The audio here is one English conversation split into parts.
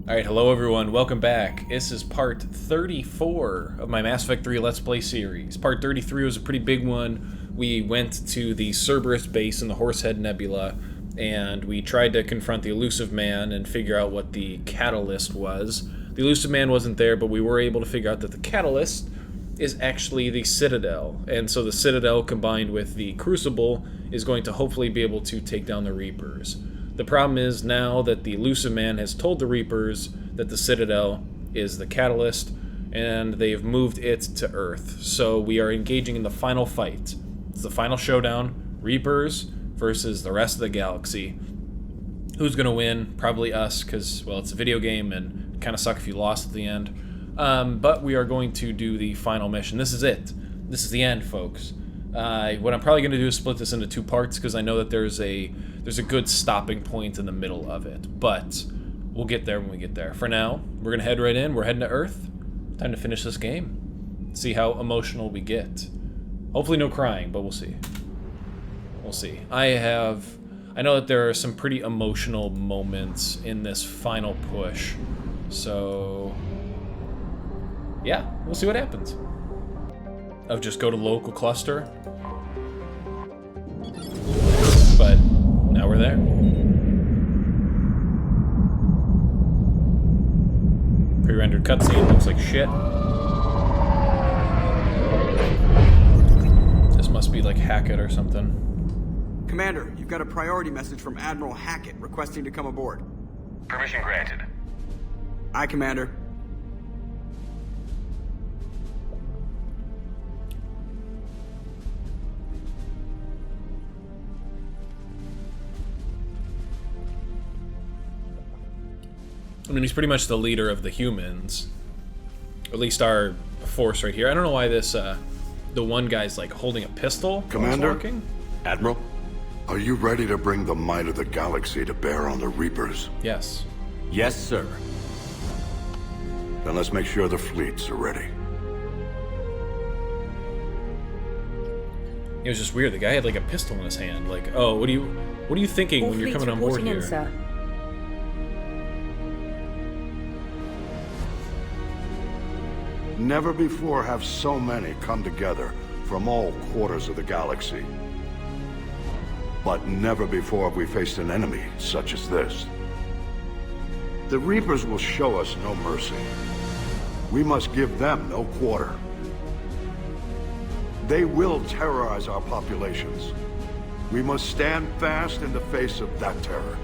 Alright, hello everyone, welcome back. This is part 34 of my Mass Effect 3 Let's Play series. Part 33 was a pretty big one. We went to the Cerberus base in the Horsehead Nebula, and we tried to confront the Elusive Man and figure out what the catalyst was. The Elusive Man wasn't there, but we were able to figure out that the catalyst is actually the Citadel. And so the Citadel combined with the Crucible is going to hopefully be able to take down the Reapers. The problem is now that the Elusive Man has told the Reapers that the Citadel is the catalyst, and they've moved it to Earth. So we are engaging in the final fight. It's the final showdown, Reapers versus the rest of the galaxy. Who's going to win? Probably us, because, well, it's a video game, and it kind of suck if you lost at the end. But we are going to do the final mission. This is it. This is the end, folks. What I'm probably going to do is split this into two parts, because I know that there's a good stopping point in the middle of it. But we'll get there when we get there. For now, we're going to head right in. We're heading to Earth. Time to finish this game. See how emotional we get. Hopefully no crying, but we'll see. We'll see. I know that there are some pretty emotional moments in this final push. So yeah, we'll see what happens. I'll just go to local cluster. But now we're there. Pre-rendered cutscene looks like shit. This must be like Hackett or something. Commander, you've got a priority message from Admiral Hackett requesting to come aboard. Permission granted. Aye, Commander. I mean, he's pretty much the leader of the humans. At least our force right here. I don't know why this, the one guy's like holding a pistol. Commander? Walking. Admiral? Are you ready to bring the might of the galaxy to bear on the Reapers? Yes. Yes, sir. Then let's make sure the fleets are ready. It was just weird. The guy had like a pistol in his hand. Like, oh, what are you thinking when you're coming on board here? Sir. Never before have so many come together from all quarters of the galaxy. But never before have we faced an enemy such as this. The Reapers will show us no mercy. We must give them no quarter. They will terrorize our populations. We must stand fast in the face of that terror.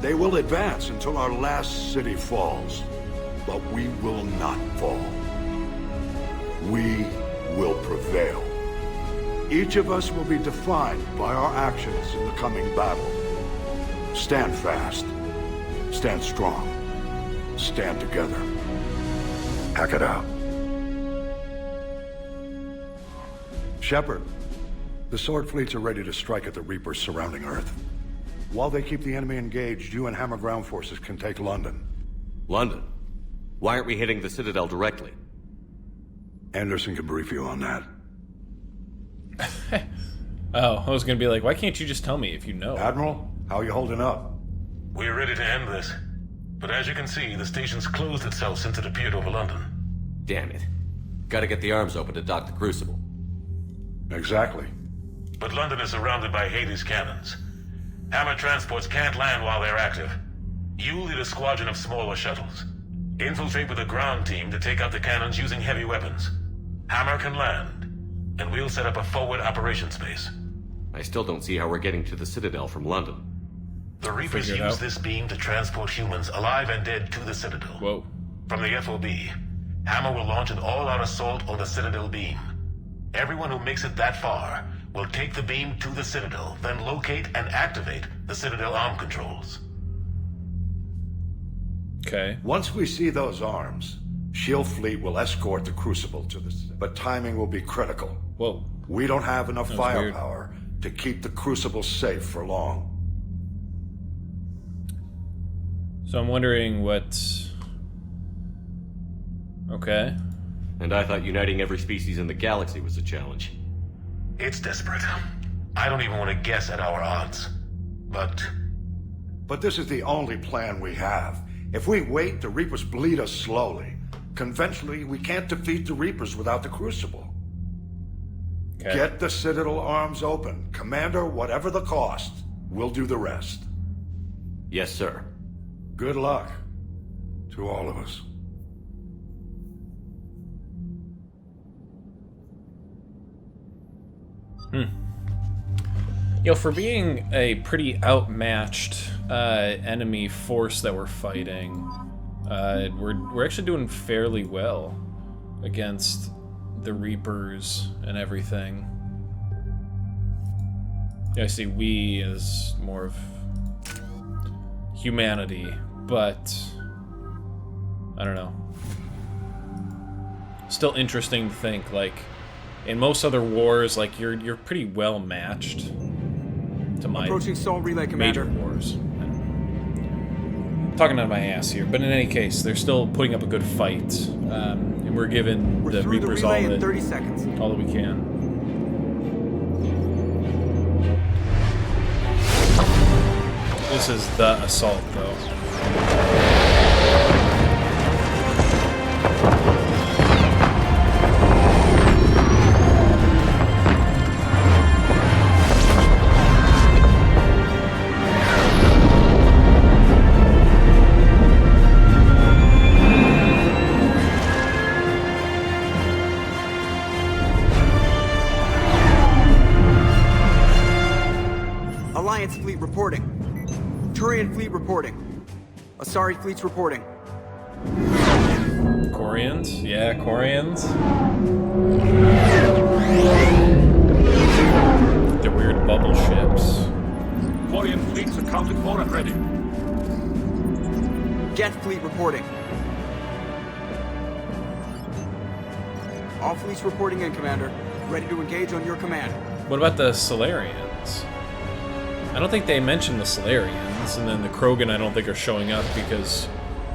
They will advance until our last city falls, but we will not fall. We will prevail. Each of us will be defined by our actions in the coming battle. Stand fast. Stand strong. Stand together. Hack it out. Shepard, the Sword fleets are ready to strike at the Reapers surrounding Earth. While they keep the enemy engaged, you and Hammer ground forces can take London. London? Why aren't we hitting the Citadel directly? Anderson can brief you on that. Oh, I was gonna be like, why can't you just tell me if you know? Admiral, how are you holding up? We're ready to end this. But as you can see, the station's closed itself since it appeared over London. Damn it. Gotta get the arms open to dock the Crucible. Exactly. But London is surrounded by Hades cannons. Hammer transports can't land while they're active. You lead a squadron of smaller shuttles. Infiltrate with a ground team to take out the cannons using heavy weapons. Hammer can land, and we'll set up a forward operations base. I still don't see how we're getting to the Citadel from London. The Reapers Figure it use out. this beam to transport humans, alive and dead, to the Citadel. Whoa. From the FOB, Hammer will launch an all-out assault on the Citadel beam. Everyone who makes it that far will take the beam to the Citadel, then locate and activate the Citadel arm controls. Okay. Once we see those arms, Shield Fleet will escort the Crucible to the... But timing will be critical. Whoa. We don't have enough That was weird. firepower to keep the Crucible safe for long. So I'm wondering what... Okay. And I thought uniting every species in the galaxy was a challenge. It's desperate. I don't even want to guess at our odds. But But this is the only plan we have. If we wait, the Reapers bleed us slowly. Conventionally, we can't defeat the Reapers without the Crucible. Okay. Get the Citadel arms open. Commander, whatever the cost, we'll do the rest. Yes, sir. Good luck to all of us. You know, for being a pretty outmatched enemy force that we're fighting, we're actually doing fairly well against the Reapers and everything. Yeah, I see we as more of humanity, but I don't know. Still interesting to think, like, in most other wars, like, you're pretty well matched to my Approaching Sol Relay, major Commander. wars. Talking out of my ass here, but in any case, they're still putting up a good fight, and we're giving We're the through the Reapers relay in 30 seconds. all that we can. This is the assault, though. Alliance fleet reporting. Turian fleet reporting. Asari fleet's reporting. Corians? Yeah, Corians. The weird bubble ships. Quarian fleets accounted for and ready. Geth fleet reporting. All fleets reporting in, Commander. Ready to engage on your command. What about the Solarians? I don't think they mentioned the Solarians, and then the Krogan I don't think are showing up because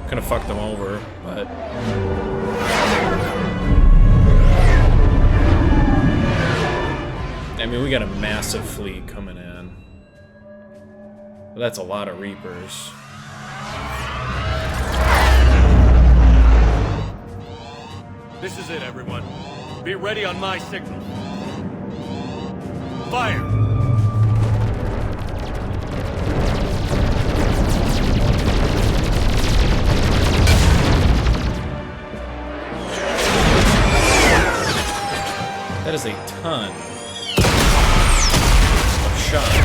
kind of fucked them over, but... I mean, we got a massive fleet coming in. But that's a lot of Reapers. This is it, everyone. Be ready on my signal. Fire! That is a ton of shots.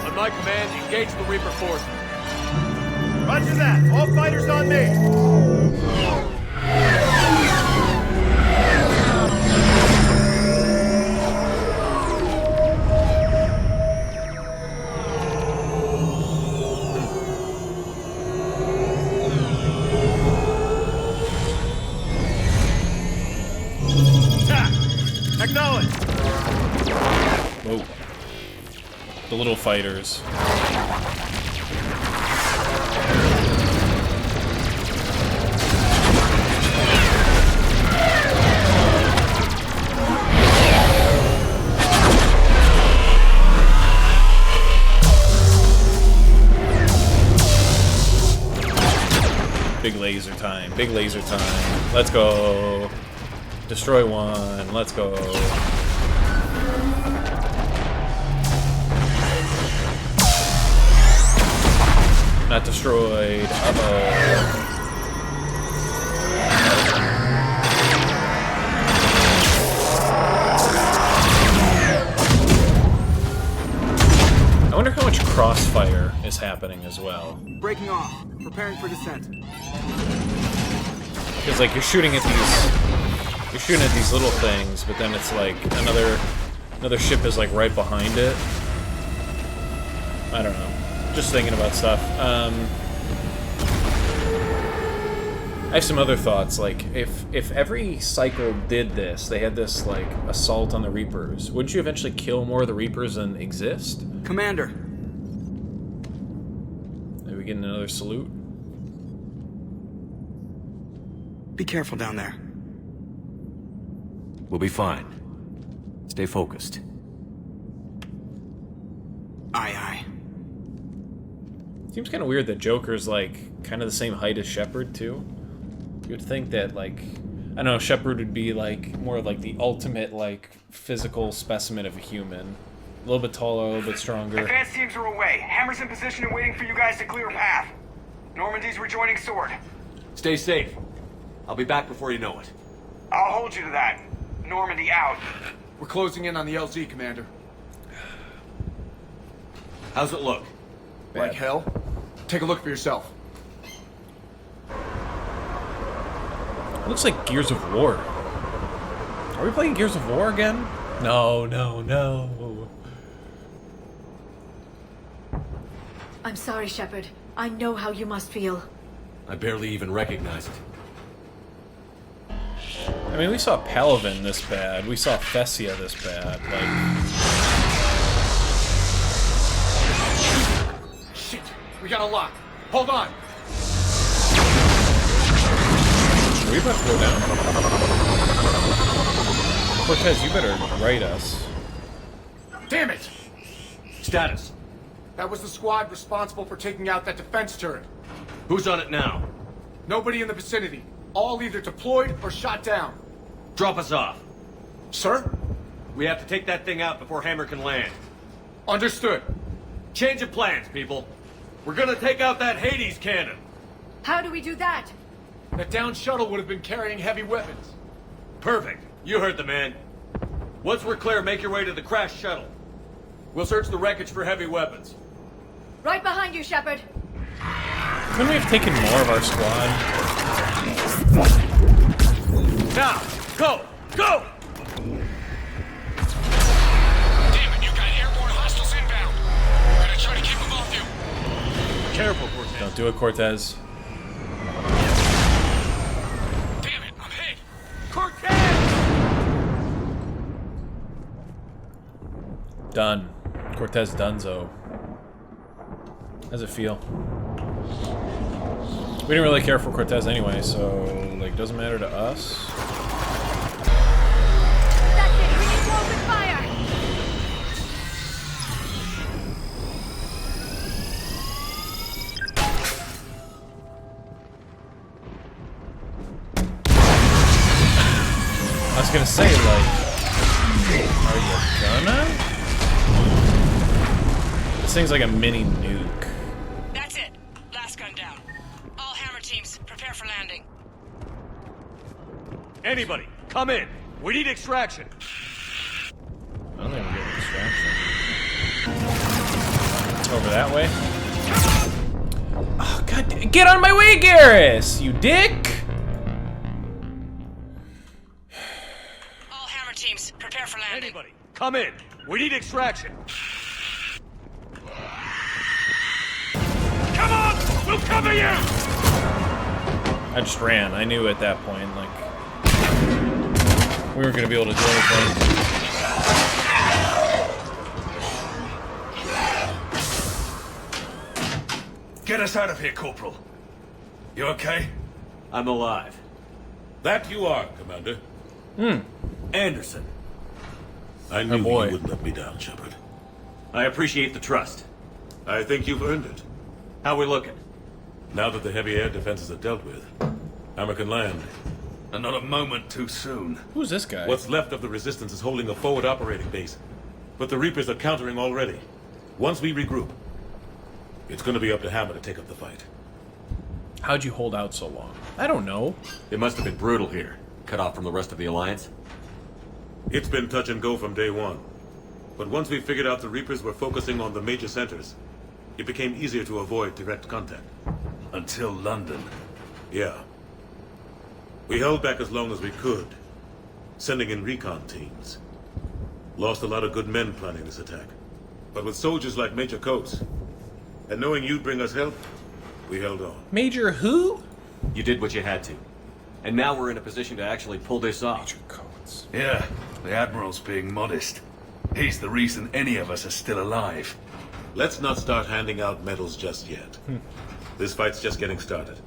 On my command, engage the Reaper forces. Roger that. All fighters on me. Attack! Acknowledge! Whoa. The little fighters. Big laser time. Big laser time. Let's go. Destroy one. Let's go. Not destroyed. Uh-oh. I wonder how much crossfire is happening as well. Breaking off. Preparing for descent. Because like you're shooting at these little things, but then it's like another ship is like right behind it. I don't know. Just thinking about stuff. I have some other thoughts. Like if every cycle did this, they had this like assault on the Reapers. Wouldn't you eventually kill more of the Reapers than exist? Commander. Are we getting another salute? Be careful down there. We'll be fine. Stay focused. Aye, aye. Seems kind of weird that Joker's, like, kind of the same height as Shepard, too. You would think that, like... I don't know, Shepard would be, like, more of, like, the ultimate, like, physical specimen of a human. A little bit taller, a little bit stronger. Advanced teams are away. Hammer's in position and waiting for you guys to clear a path. Normandy's rejoining Sword. Stay safe. I'll be back before you know it. I'll hold you to that. Normandy out. We're closing in on the LZ, Commander. How's it look? Like hell? Take a look for yourself. It looks like Gears of War. Are we playing Gears of War again? No, no, no. I'm sorry, Shepard. I know how you must feel. I barely even recognize it. I mean, we saw Palavin this bad. We saw Fessia this bad. Like... Shit! We got a lock. Hold on! Are we about to go down? Cortez, you better right us. Damn it! Status. That was the squad responsible for taking out that defense turret. Who's on it now? Nobody in the vicinity. All either deployed or shot down. Drop us off. Sir? We have to take that thing out before Hammer can land. Understood. Change of plans, people. We're gonna take out that Hades cannon. How do we do that? That down shuttle would have been carrying heavy weapons. Perfect. You heard the man. Once we're clear, make your way to the crashed shuttle. We'll search the wreckage for heavy weapons. Right behind you, Shepard. Couldn't we have taken more of our squad? Now, go! Go! Damn it, you got airborne hostiles inbound. We're gonna try to keep them off you. Careful, Cortez. Don't do it, Cortez. Damn it, I'm hit. Cortez! Done. Cortez Dunzo. How's it feel? We didn't really care for Cortez anyway, so, like, doesn't matter to us. That's it. We need to open fire. I was gonna say, like, are you gonna? This thing's like a mini nuke. That's it. Last gun down. All Hammer teams, prepare for landing. Anybody, come in. We need extraction. I don't think we're getting distraction. Over that way. Oh, God. Get on my way, Garrus! You dick! All Hammer teams, prepare for landing. Anybody, come in. We need extraction. Come on! We'll cover you! I just ran. I knew at that point, like, we weren't gonna be able to do anything. Get us out of here, Corporal. You okay? I'm alive. That you are, Commander. Anderson. I knew boy. you wouldn't let me down, Shepard. I appreciate the trust. I think you've earned it. How we looking? Now that the heavy air defenses are dealt with, Hammer can land. And not a moment too soon. Who's this guy? What's left of the Resistance is holding a forward operating base. But the Reapers are countering already. Once we regroup, it's gonna be up to Hammer to take up the fight. How'd you hold out so long? I don't know. It must have been brutal here. Cut off from the rest of the Alliance. It's been touch and go from day one. But once we figured out the Reapers were focusing on the major centers, it became easier to avoid direct contact. Until London. Yeah. We held back as long as we could, sending in recon teams. Lost a lot of good men planning this attack. But with soldiers like Major Coates, and knowing you'd bring us help, we held on. Major who? You did what you had to. And now we're in a position to actually pull this off. Major Coates. Yeah, the Admiral's being modest. He's the reason any of us are still alive. Let's not start handing out medals just yet. This fight's just getting started.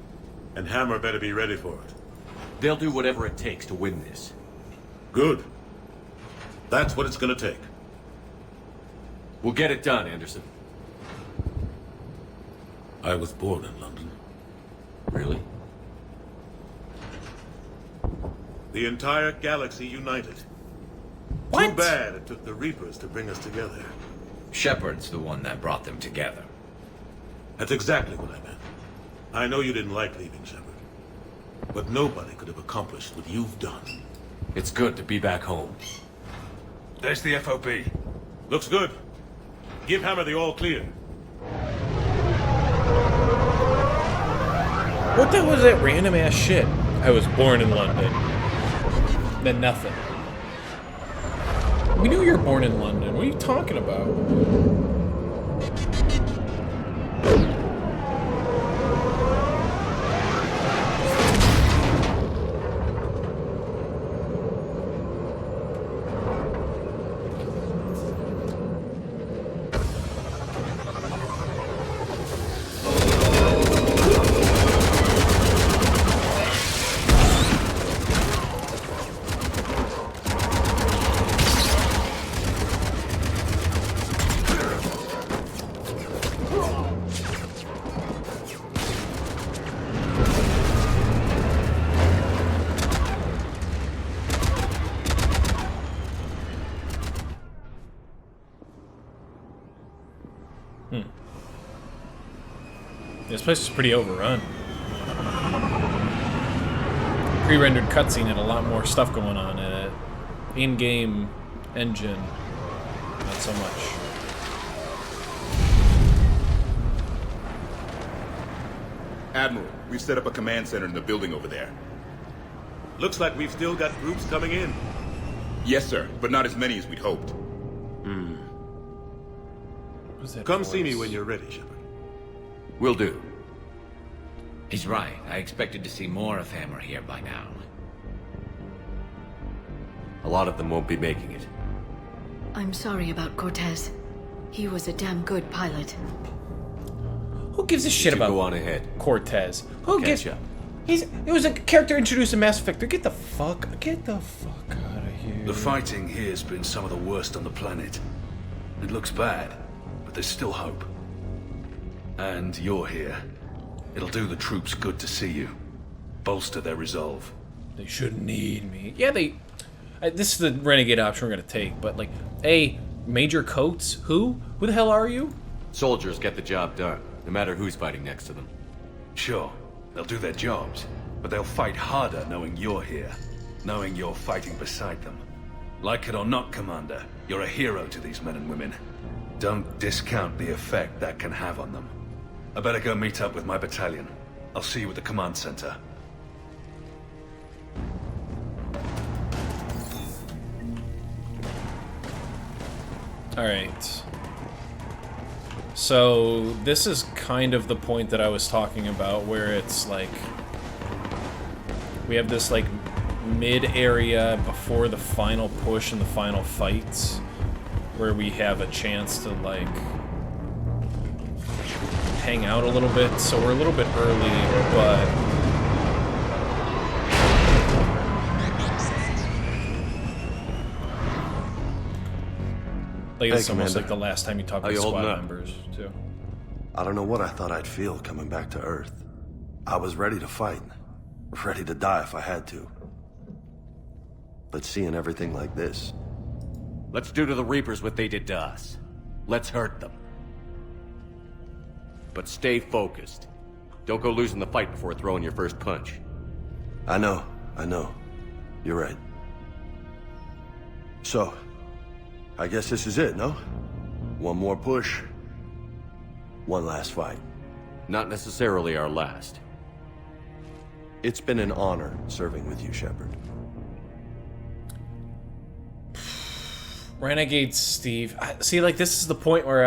And Hammer better be ready for it. They'll do whatever it takes to win this. Good. That's what it's gonna take. We'll get it done, Anderson. I was born in London. Really? The entire galaxy united. What? Too bad it took the Reapers to bring us together. Shepard's the one that brought them together. That's exactly what I meant. I know you didn't like leaving, Shepard. But nobody could have accomplished what you've done. It's good to be back home. There's the FOB. Looks good. Give Hammer the all clear. What the hell was that random ass shit? I was born in London. Then nothing. We knew you were born in London. What are you talking about? This place is pretty overrun. Pre-rendered cutscene had a lot more stuff going on in it. In-game engine, not so much. Admiral, we've set up a command center in the building over there. Looks like we've still got groups coming in. Yes, sir, but not as many as we'd hoped. Come see me when you're ready, Shepard. Will do. He's right. I expected to see more of Hammer here by now. A lot of them won't be making it. I'm sorry about Cortez. He was a damn good pilot. Who gives a shit about Go on ahead. Cortez? Who gives? Catch up. It was a character introduced in Mass Effect 3. Get the fuck out of here. The fighting here's been some of the worst on the planet. It looks bad, but there's still hope. And you're here. It'll do the troops good to see you. Bolster their resolve. They shouldn't need me. Yeah, this is the renegade option we're gonna take. But like, Major Coates? Who? Who the hell are you? Soldiers get the job done, no matter who's fighting next to them. Sure, they'll do their jobs, but they'll fight harder knowing you're here. Knowing you're fighting beside them. Like it or not, Commander, you're a hero to these men and women. Don't discount the effect that can have on them. I better go meet up with my battalion. I'll see you at the command center. Alright. So, this is kind of the point that I was talking about, where it's like... We have this, like, mid-area before the final push and the final fights, where we have a chance to, like... hang out a little bit, so we're a little bit early, but... Like, it's almost like the last time you talk to squad members, too. I don't know what I thought I'd feel coming back to Earth. I was ready to fight. Ready to die if I had to. But seeing everything like this... Let's do to the Reapers what they did to us. Let's hurt them. But stay focused. Don't go losing the fight before throwing your first punch. I know. You're right. So, I guess this is it, no? One more push. One last fight. Not necessarily our last. It's been an honor serving with you, Shepard. Renegade Steve. See, like, this is the point where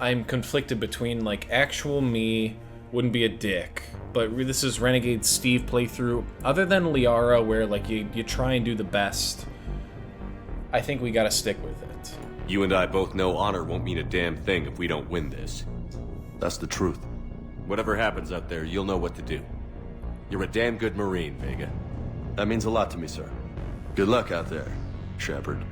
I'm conflicted between, like, actual me wouldn't be a dick, but this is Renegade Steve playthrough. Other than Liara, where, like, you try and do the best, I think we gotta stick with it. You and I both know honor won't mean a damn thing if we don't win this. That's the truth. Whatever happens out there, you'll know what to do. You're a damn good Marine, Vega. That means a lot to me, sir. Good luck out there, Shepard.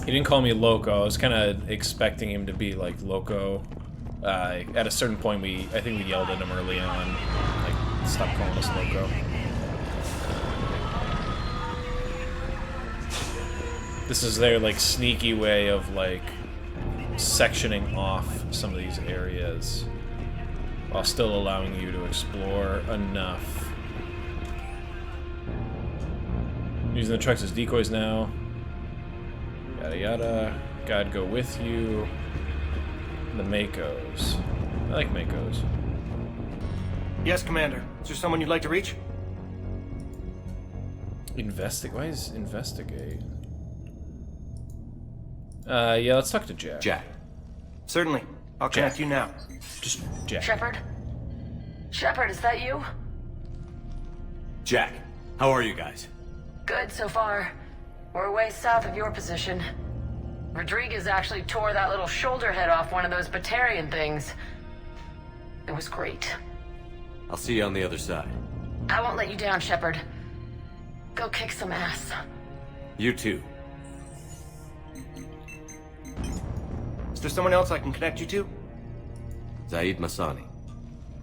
He didn't call me Loco. I was kind of expecting him to be like Loco. At a certain point, I think we yelled at him early on, like, stop calling us Loco. This is their like sneaky way of like sectioning off some of these areas while still allowing you to explore enough. Using the trucks as decoys now. Yada yada. God go with you. The Makos. I like Makos. Yes, Commander. Is there someone you'd like to reach? Investigate? Why is investigate? Yeah, let's talk to Jack. Jack. Certainly. I'll connect you now. Just Jack. Shepard? Shepard, is that you? Jack, how are you guys? Good so far. We're way south of your position. Rodriguez actually tore that little shoulder head off one of those Batarian things. It was great. I'll see you on the other side. I won't let you down, Shepard. Go kick some ass. You too. Is there someone else I can connect you to? Zaid Masani.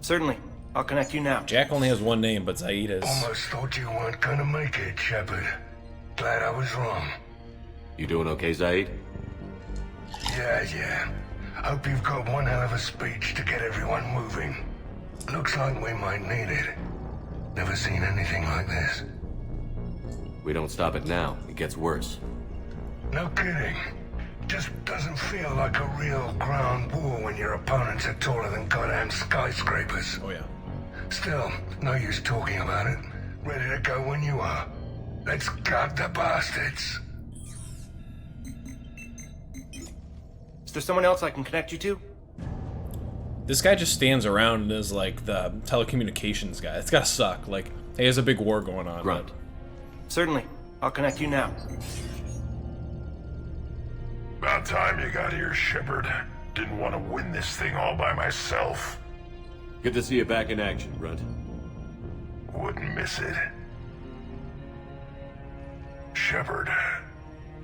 Certainly. I'll connect you now. Jack only has one name, but Zaid is. Almost thought you weren't gonna make it, Shepard. Glad I was wrong. You doing okay, Zaid? Yeah. Hope you've got one hell of a speech to get everyone moving. Looks like we might need it. Never seen anything like this. We don't stop it now, it gets worse. No kidding. Just doesn't feel like a real ground war when your opponents are taller than goddamn skyscrapers. Oh yeah. Still, no use talking about it. Ready to go when you are. Let's gut the bastards. Is there someone else I can connect you to? This guy just stands around and is like the telecommunications guy. It's gotta suck. Like, hey, there's a big war going on. Grunt. Certainly. I'll connect you now. About time you got here, Shepard. Didn't want to win this thing all by myself. Good to see you back in action, Grunt. Wouldn't miss it. Shepard.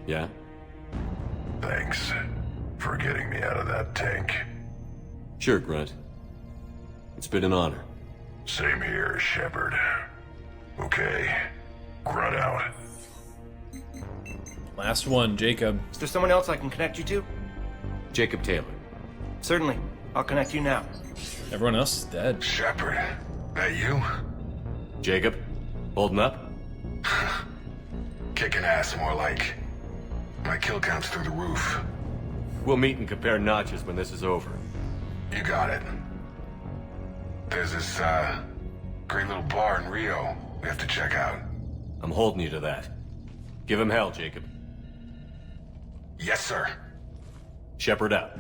Yeah? Thanks for getting me out of that tank. Sure, Grunt. It's been an honor. Same here, Shepard. Okay. Grunt out. Last one, Jacob. Is there someone else I can connect you to? Jacob Taylor. Certainly. I'll connect you now. Everyone else is dead. Shepard, that you? Jacob, holding up? Kicking ass, more like. My kill count's through the roof. We'll meet and compare notches when this is over. You got it. There's this, great little bar in Rio we have to check out. I'm holding you to that. Give him hell, Jacob. Yes, sir. Shepard out.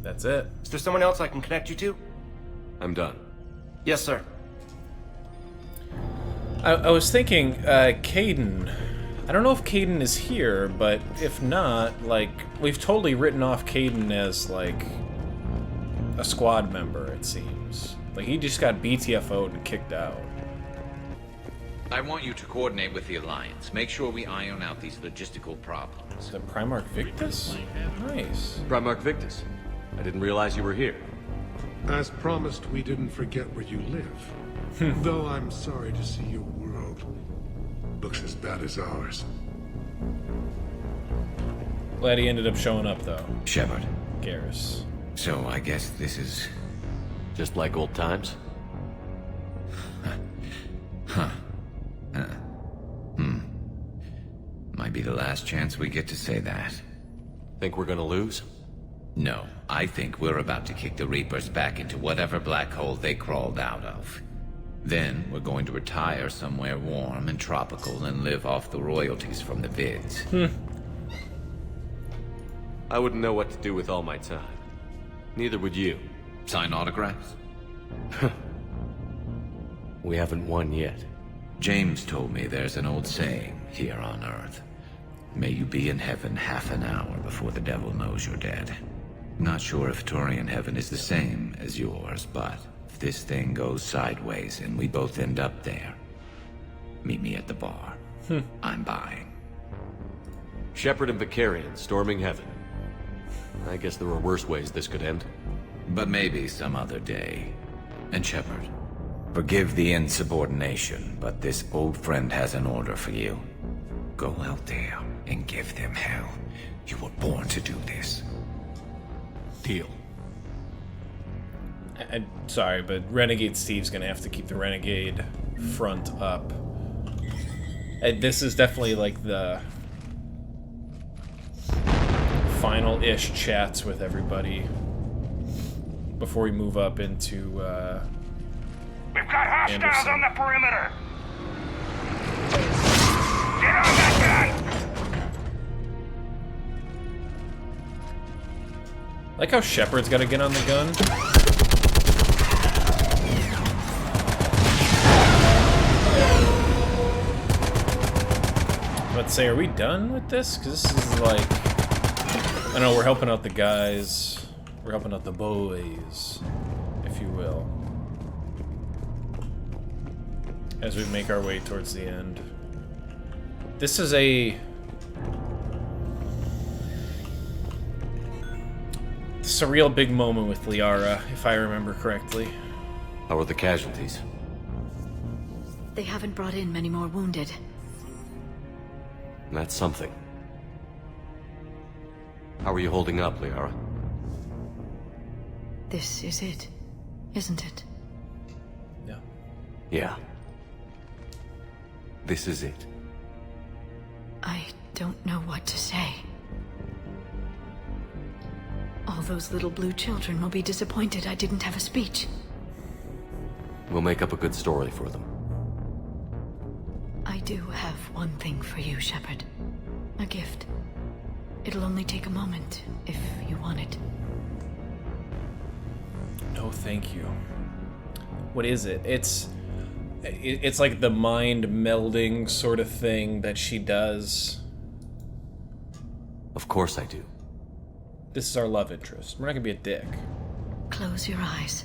That's it. Is there someone else I can connect you to? I'm done. Yes, sir. I was thinking, Caden. I don't know if Caden is here, but if not, like, we've totally written off Caden as, like, a squad member, it seems. Like, he just got BTFO'd and kicked out. I want you to coordinate with the Alliance. Make sure we iron out these logistical problems. Is that Primarch Victus? Nice. Primarch Victus. I didn't realize you were here. As promised, we didn't forget where you live. Though I'm sorry to see your world looks as bad as ours. Glad he ended up showing up, though. Shepard. Garrus. So I guess this is... just like old times? Might be the last chance we get to say that. Think we're gonna lose? No, I think we're about to kick the Reapers back into whatever black hole they crawled out of. Then we're going to retire somewhere warm and tropical and live off the royalties from the vids. I wouldn't know what to do with all my time. Neither would you. Sign autographs? We haven't won yet. James told me there's an old saying here on Earth. May you be in heaven half an hour before the devil knows you're dead. Not sure if Turian heaven is the same as yours, but if this thing goes sideways and we both end up there, Meet me at the bar. I'm buying. Shepard and Vicarian storming heaven. I guess there were worse ways this could end. But maybe some other day. And Shepard, forgive the insubordination, but this old friend has an order for you. Go out there and give them hell. You were born to do this. Deal. I'm sorry, but Renegade Steve's gonna have to keep the Renegade front up. And this is definitely like the final-ish chats with everybody before we move up into We've got hostiles Anderson. on the perimeter. Get on that gun! Like how Shepard's gotta get on the gun. Let's say, are we done with this? Because this is like... I know, we're helping out the guys. We're helping out the boys, if you will. As we make our way towards the end. This is a... It's a real big moment with Liara, if I remember correctly. How are the casualties? They haven't brought in many more wounded. That's something. How are you holding up, Liara? This is it, isn't it? Yeah. Yeah. This is it. I don't know what to say. All those little blue children will be disappointed I didn't have a speech. We'll make up a good story for them. I do have one thing for you, Shepard. A gift. It'll only take a moment, if you want it. No, thank you. What is it? It's like the mind melding sort of thing that she does. Of course I do. This is our love interest. We're not gonna be a dick. Close your eyes.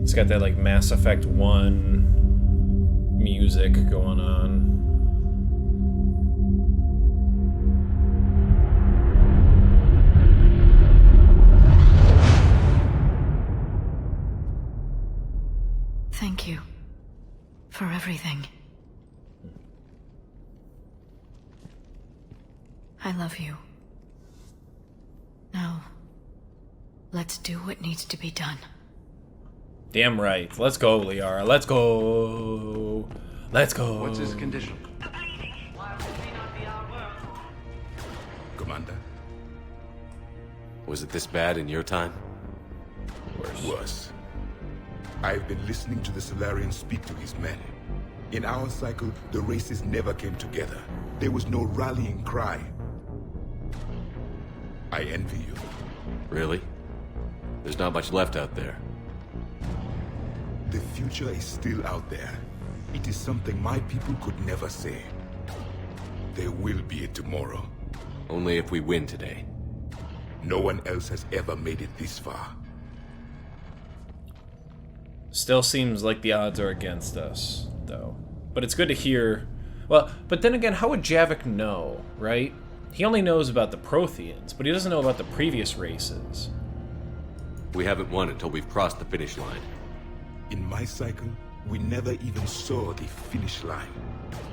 It's got that like Mass Effect 1 music going on. Thank you for everything. I love you. Now, let's do what needs to be done. Damn right. Let's go, Liara. Let's go. Let's go. What's his condition? Commander? Was it this bad in your time? Worse. I've been listening to the Solarian speak to his men. In our cycle, the races never came together. There was no rallying cry. I envy you. Really? There's not much left out there. The future is still out there. It is something my people could never say. There will be a tomorrow. Only if we win today. No one else has ever made it this far. Still seems like the odds are against us, though. But it's good to hear... Well, but then again, how would Javik know, right? He only knows about the Protheans, but he doesn't know about the previous races. We haven't won until we've crossed the finish line. In my cycle, we never even saw the finish line.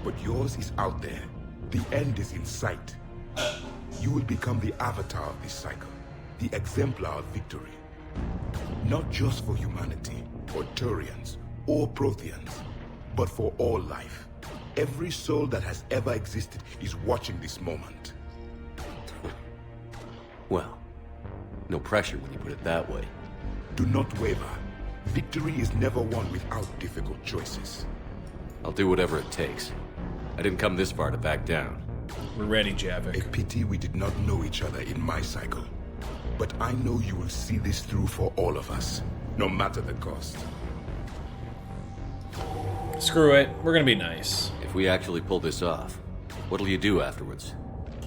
But yours is out there. The end is in sight. You will become the avatar of this cycle, the exemplar of victory. Not just for humanity, or Turians, or Protheans, but for all life. Every soul that has ever existed is watching this moment. Well, no pressure when you put it that way. Do not waver. Victory is never won without difficult choices. I'll do whatever it takes. I didn't come this far to back down. We're ready, Javik. A pity we did not know each other in my cycle. But I know you will see this through for all of us, no matter the cost. Screw it. We're gonna be nice. If we actually pull this off, what'll you do afterwards?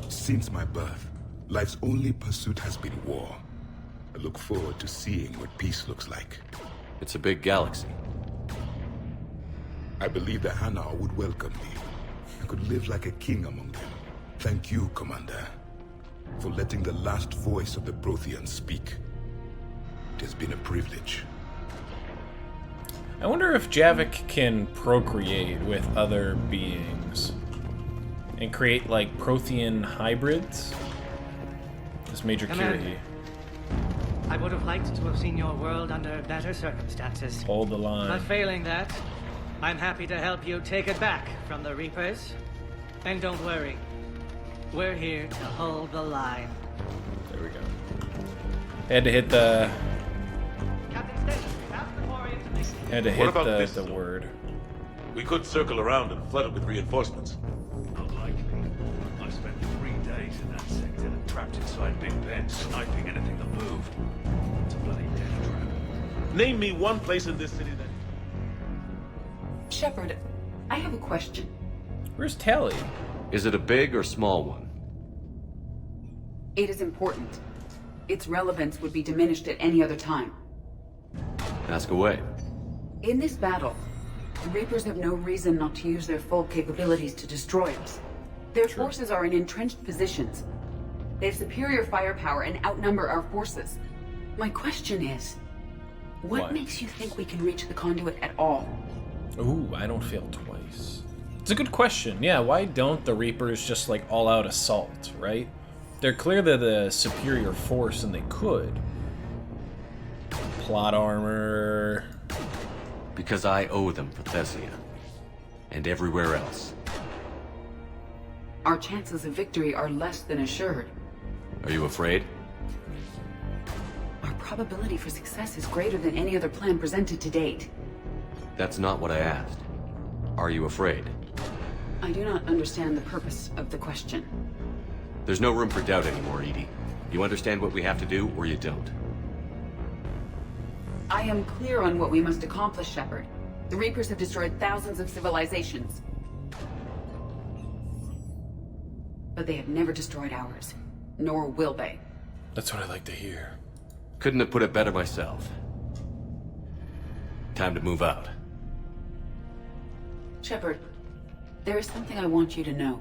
Since my birth, life's only pursuit has been war. I look forward to seeing what peace looks like. It's a big galaxy. I believe the Hanar would welcome me. I could live like a king among them. Thank you, Commander, for letting the last voice of the Protheans speak. It has been a privilege. I wonder if Javik can procreate with other beings and create like Prothean hybrids. This Major Kirahi. I would have liked to have seen your world under better circumstances. Hold the line. But failing that, I'm happy to help you take it back from the Reapers. And don't worry, we're here to hold the line. There we go. Had to hit the... Had to hit the word. We could circle around and flood it with reinforcements. Unlikely. I spent 3 days in that sector, trapped inside Big Ben, sniping anything that moved. It's a bloody death trap. Name me one place in this city that... Shepard, I have a question. Where's Tally? Is it a big or small one? It is important. Its relevance would be diminished at any other time. Ask away. In this battle, the Reapers have no reason not to use their full capabilities to destroy us. Their forces are in entrenched positions. They have superior firepower and outnumber our forces. My question is, what makes you think we can reach the conduit at all? Ooh, I don't fail twice. It's a good question. Yeah, why don't the Reapers just like all-out assault, right? They're clearly the superior force and they could. Plot armor... Because I owe them Prothesia. And everywhere else. Our chances of victory are less than assured. Are you afraid? Our probability for success is greater than any other plan presented to date. That's not what I asked. Are you afraid? I do not understand the purpose of the question. There's no room for doubt anymore, Edie. You understand what we have to do, or you don't. I am clear on what we must accomplish, Shepard. The Reapers have destroyed thousands of civilizations. But they have never destroyed ours. Nor will they. That's what I like to hear. Couldn't have put it better myself. Time to move out. Shepard, there is something I want you to know.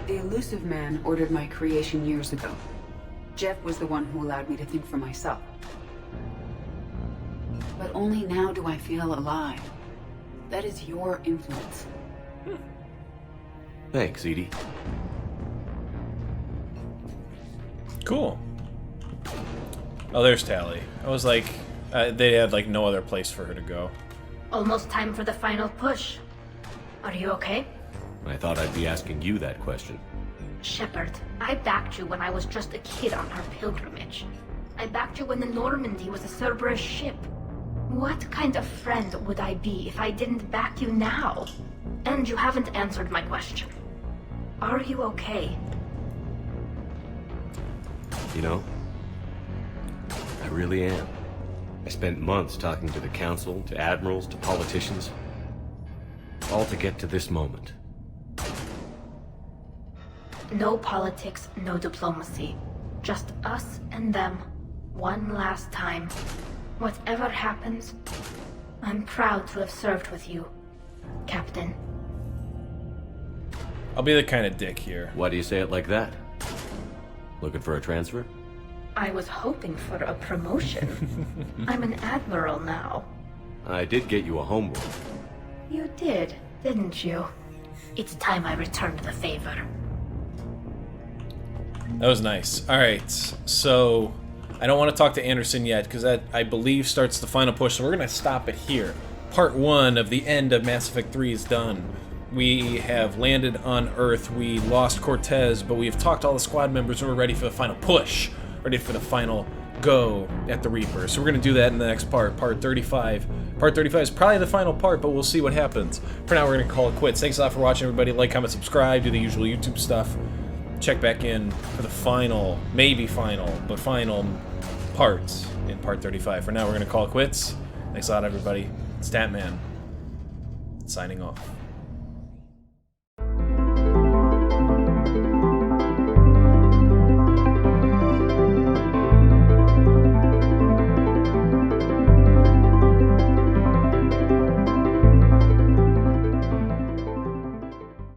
The Elusive Man ordered my creation years ago. Jeff was the one who allowed me to think for myself. But only now do I feel alive. That is your influence. Thanks, Edie. Cool. Oh, there's Tally. I was like, they had like no other place for her to go. Almost time for the final push. Are you okay? I thought I'd be asking you that question. Shepard, I backed you when I was just a kid on her pilgrimage. I backed you when the Normandy was a Cerberus ship. What kind of friend would I be if I didn't back you now? And you haven't answered my question. Are you okay? You know, I really am. I spent months talking to the Council, to admirals, to politicians. All to get to this moment. No politics, no diplomacy. Just us and them. One last time. Whatever happens, I'm proud to have served with you, Captain. I'll be the kind of dick here. Why do you say it like that? Looking for a transfer? I was hoping for a promotion. I'm an admiral now. I did get you a homeworld. You did, didn't you? It's time I returned the favor. That was nice. Alright, so I don't want to talk to Anderson yet, because that, I believe, starts the final push, so we're going to stop it here. Part 1 of the end of Mass Effect 3 is done. We have landed on Earth, we lost Cortez, but we've talked to all the squad members and we're ready for the final push. Ready for the final go at the Reaper. So we're going to do that in the next part, part 35. Part 35 is probably the final part, but we'll see what happens. For now, we're going to call it quits. Thanks a lot for watching, everybody. Like, comment, subscribe, do the usual YouTube stuff. Check back in for the final, maybe final, but final parts in part 35. For now, we're going to call it quits. Thanks a lot, everybody. It's Tatman, signing off.